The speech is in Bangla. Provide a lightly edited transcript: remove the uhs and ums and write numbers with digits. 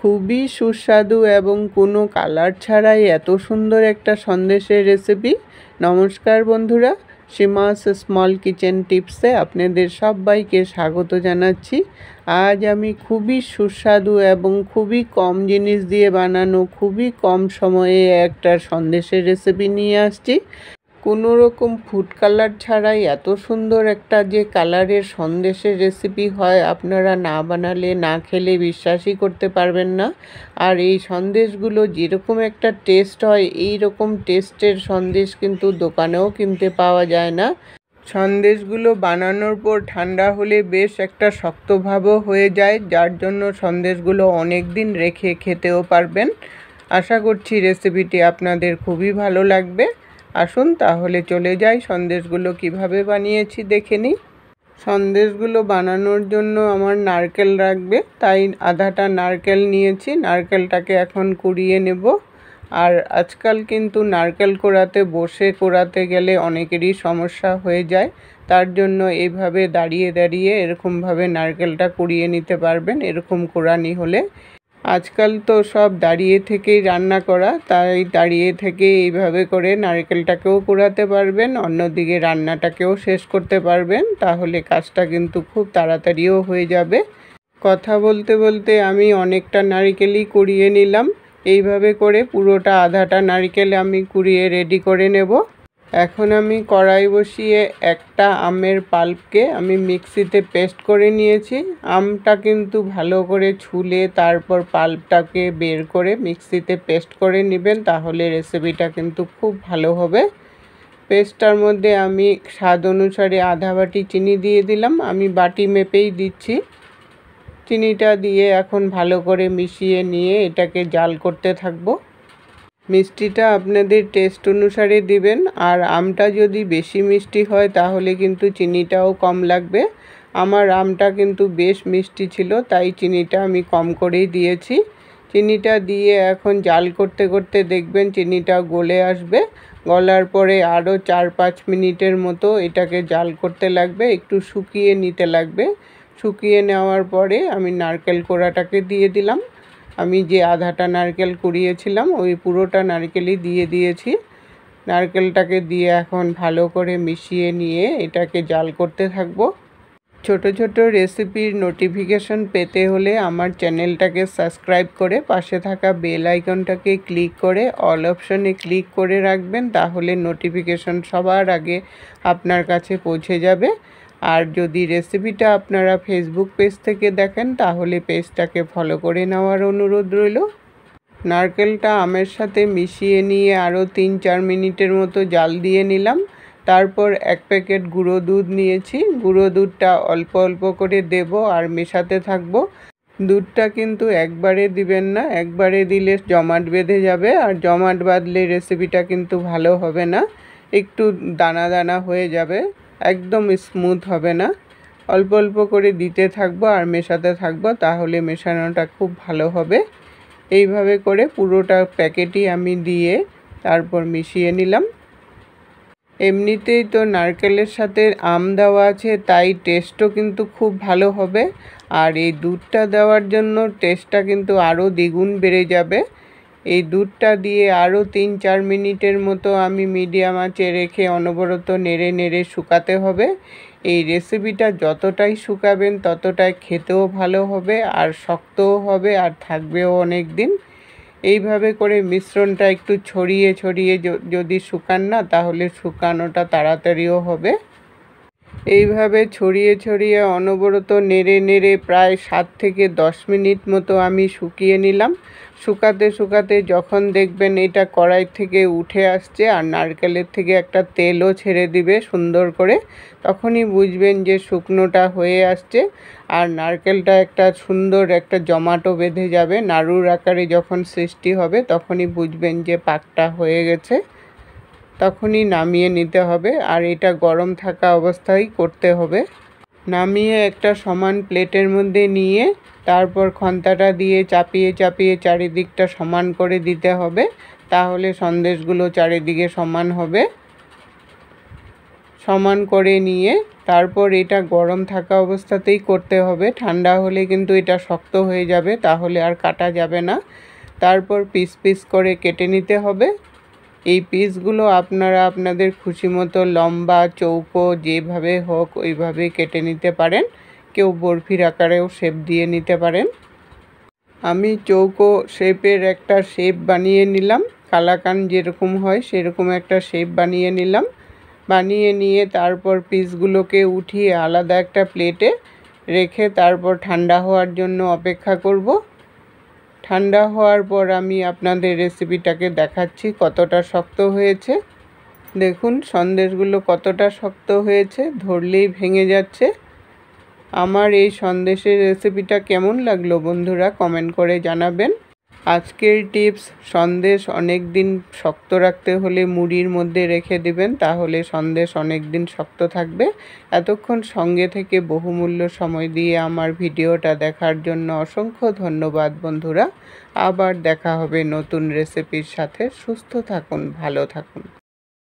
খুবই সুস্বাদু এবং কোনো কালার ছাড়াই এত সুন্দর একটা সন্দেশের রেসিপি। নমস্কার বন্ধুরা, সীমাস স্মল কিচেন টিপসে আপনাদের সবাইকে স্বাগত জানাচ্ছি। আজ আমি খুবই সুস্বাদু এবং খুবই কম জিনিস দিয়ে বানানো, খুবই কম সময়ে একটা সন্দেশের রেসিপি নিয়ে আসছি। কোনো রকম ফুড কালার ছাড়াই এত সুন্দর একটা যে কালারের সন্দেশের রেসিপি হয়, আপনারা না বানালে না খেলে বিশ্বাসই করতে পারবেন না। আর এই সন্দেশগুলো যেরকম একটা টেস্ট হয়, এই রকম টেস্টের সন্দেশ কিন্তু দোকানেও কিনতে পাওয়া যায় না। সন্দেশগুলো বানানোর পর ঠান্ডা হলে বেশ একটা শক্তভাবও হয়ে যায়, যার জন্য সন্দেশগুলো অনেক দিন রেখে খেতেও পারবেন। আশা করছি রেসিপিটি আপনাদের খুবই ভালো লাগবে। আসুন তাহলে চলে যাই সন্দেশগুলো কিভাবে বানিয়েছি দেখে নিই। সন্দেশগুলো বানানোর জন্য আমার নারকেল লাগবে, তাই আধাটা নারকেল নিয়েছি। নারকেলটাকে এখন কুড়িয়ে নেব। আর আজকাল কিন্তু নারকেল কোড়াতে বসে কোড়াতে গেলে অনেকেরই সমস্যা হয়ে যায়, তার জন্য এইভাবে দাঁড়িয়ে দাঁড়িয়ে এরকমভাবে নারকেলটা কুড়িয়ে নিতে পারবেন। এরকম কোড়ানি হলে, আজকাল তো সব দাঁড়িয়ে থেকেই রান্না করা, তাই দাঁড়িয়ে থেকে এইভাবে করে নারকেলটাকেও কুড়াতে পারবেন, অন্যদিকে রান্নাটাকেও শেষ করতে পারবেন। তাহলে কাজটা কিন্তু খুব তাড়াতাড়িও হয়ে যাবে। কথা বলতে বলতে আমি অনেকটা নারকেলই কুড়িয়ে নিলাম। এইভাবে করে পুরোটা আধাটা নারকেল আমি কুড়িয়ে রেডি করে নেব। এখন আমি কড়াই বসিয়ে একটা আমের পাল্পকে আমি মিক্সিতে পেস্ট করে নিয়েছি। আমটা কিন্তু ভালো করে ছুলে তারপর পাল্পটাকে বের করে মিক্সিতে পেস্ট করে নেবেন, তাহলে রেসিপিটা কিন্তু খুব ভালো হবে। পেস্টটার মধ্যে আমি স্বাদ অনুসারে আধা বাটি চিনি দিয়ে দিলাম। আমি বাটি মেপেই দিচ্ছি। চিনিটা দিয়ে এখন ভালো করে মিশিয়ে নিয়ে এটাকে জাল করতে থাকবো। মিষ্টিটা আপনাদের টেস্ট অনুসারে দিবেন, আর আমটা যদি বেশি মিষ্টি হয় তাহলে কিন্তু চিনিটাও কম লাগবে। আমার আমটা কিন্তু বেশ মিষ্টি ছিল, তাই চিনিটা আমি কম করেই দিয়েছি। চিনিটা দিয়ে এখন জাল করতে করতে দেখবেন চিনিটা গলে আসবে। গলার পরে আরও 4-5 মিনিটের মতো এটাকে জাল করতে লাগবে, একটু শুকিয়ে নিতে লাগবে। শুকিয়ে নেওয়ার পরে আমি নারকেল কোড়াটাকে দিয়ে দিলাম। আমি যে আধাটা নারকেল কুড়িয়েছিলাম ওই পুরোটা নারকেলই দিয়ে দিয়েছি। নারকেলটাকে দিয়ে এখন ভালো করে মিশিয়ে নিয়ে এটাকে জাল করতে থাকবো। ছোট ছোট রেসিপির নোটিফিকেশন পেতে হলে আমার চ্যানেলটাকে সাবস্ক্রাইব করে পাশে থাকা বেল আইকনটাকে ক্লিক করে অল অপশনে ক্লিক করে রাখবেন, তাহলে নোটিফিকেশন সবার আগে আপনার কাছে পৌঁছে যাবে। আর যদি রেসিপিটা আপনারা ফেসবুক পেজ থেকে দেখেন তাহলে পেজটাকে ফলো করে নেওয়ার অনুরোধ রইল। নারকেলটা আমের সাথে মিশিয়ে নিয়ে আরও 3-4 মিনিটের মতো জাল দিয়ে নিলাম। তারপর 1 প্যাকেট গুঁড়ো দুধ নিয়েছি। গুঁড়ো দুধটা অল্প অল্প করে দেব আর মেশাতে থাকবো। দুধটা কিন্তু একবারে দিবেন না, একবারে দিলে জমাট বেঁধে যাবে, আর জমাট বাঁধলে রেসিপিটা কিন্তু ভালো হবে না, একটু দানা দানা হয়ে যাবে, একদম স্মুথ হবে না। অল্প অল্প করে দিতে থাকবো আর মেশাতে থাকবো, তাহলে মেশানোটা খুব ভালো হবে। এইভাবে করে পুরোটা প্যাকেটই আমি দিয়ে তারপর মিশিয়ে নিলাম। এমনিতেই তো নারকেলের সাথে আম দেওয়া আছে, তাই টেস্টও কিন্তু খুব ভালো হবে। আর এই দুধটা দেওয়ার জন্য টেস্টটা কিন্তু আরও দ্বিগুণ বেড়ে যাবে। এই দুধটা দিয়ে আরও 3-4 মিনিটের মতো আমি মিডিয়াম আঁচে রেখে অনবরত নেড়ে নেড়ে শুকাতে হবে। এই রেসিপিটা যতটাই শুকাবেন ততটাই খেতেও ভালো হবে, আর শক্তও হবে, আর থাকবেও অনেক দিন। এইভাবে করে মিশ্রণটা একটু ছড়িয়ে ছড়িয়ে যদি শুকান না, তাহলে শুকানোটা তাড়াতাড়িও হবে। এইভাবে ছড়িয়ে ছড়িয়ে অনবরত নেড়ে নেড়ে প্রায় 7 থেকে 10 মিনিট মতো আমি শুকিয়ে নিলাম। শুকাতে শুকাতে যখন দেখবেন এটা কড়াই থেকে উঠে আসছে আর নারকেলের থেকে একটা তেলও ছেড়ে দিবে সুন্দর করে, তখনই বুঝবেন যে শুকনোটা হয়ে আসছে। আর নারকেলটা একটা সুন্দর একটা জমাটো বেঁধে যাবে, নাড়ুর আকারে যখন সৃষ্টি হবে তখনই বুঝবেন যে পাকটা হয়ে গেছে। তখনই নামিয়ে নিতে হবে, আর এটা গরম থাকা অবস্থায় করতে হবে। নামিয়ে একটা সমান প্লেটের মধ্যে নিয়ে তারপর খন্তাটা দিয়ে চাপিয়ে চাপিয়ে চারিদিকটা সমান করে দিতে হবে, তাহলে সন্দেশগুলো চারিদিকে সমান হবে। সমান করে নিয়ে তারপর এটা গরম থাকা অবস্থাতেই করতে হবে, ঠান্ডা হলে কিন্তু এটা শক্ত হয়ে যাবে, তাহলে আর কাটা যাবে না। তারপর পিস পিস করে কেটে নিতে হবে। এই পিসগুলো আপনারা আপনাদের খুশি মতো লম্বা চৌকো যেভাবে হোক ওইভাবে কেটে নিতে পারেন, কেউ বরফির আকারেও শেপ দিয়ে নিতে পারেন। আমি চৌকো শেপের একটা শেপ বানিয়ে নিলাম, কালাকান যেরকম হয় সেরকম একটা শেপ বানিয়ে নিলাম। বানিয়ে নিয়ে তারপর পিসগুলোকে উঠিয়ে আলাদা একটা প্লেটে রেখে তারপর ঠান্ডা হওয়ার জন্য অপেক্ষা করব। ঠান্ডা হওয়ার পর আমি আপনাদের রেসিপিটাকে দেখাচ্ছি কতটা শক্ত হয়েছে। দেখুন সন্দেশগুলো কতটা শক্ত হয়েছে, ধরলেই ভেঙে যাচ্ছে। আমার এই সন্দেশের রেসিপিটা কেমন লাগলো বন্ধুরা কমেন্ট করে জানাবেন। আজকের টিপস, সন্দেশ অনেক দিন শক্ত রাখতে হলে মুড়ির মধ্যে রেখে দিবেন, তাহলে সন্দেশ অনেক দিন শক্ত থাকবে। এতক্ষণ সঙ্গে থেকে বহুমূল্য সময় দিয়ে আমার ভিডিওটা দেখার জন্য অসংখ্য ধন্যবাদ বন্ধুরা। আবার দেখা হবে নতুন রেসিপির সাথে। সুস্থ থাকুন, ভালো থাকুন।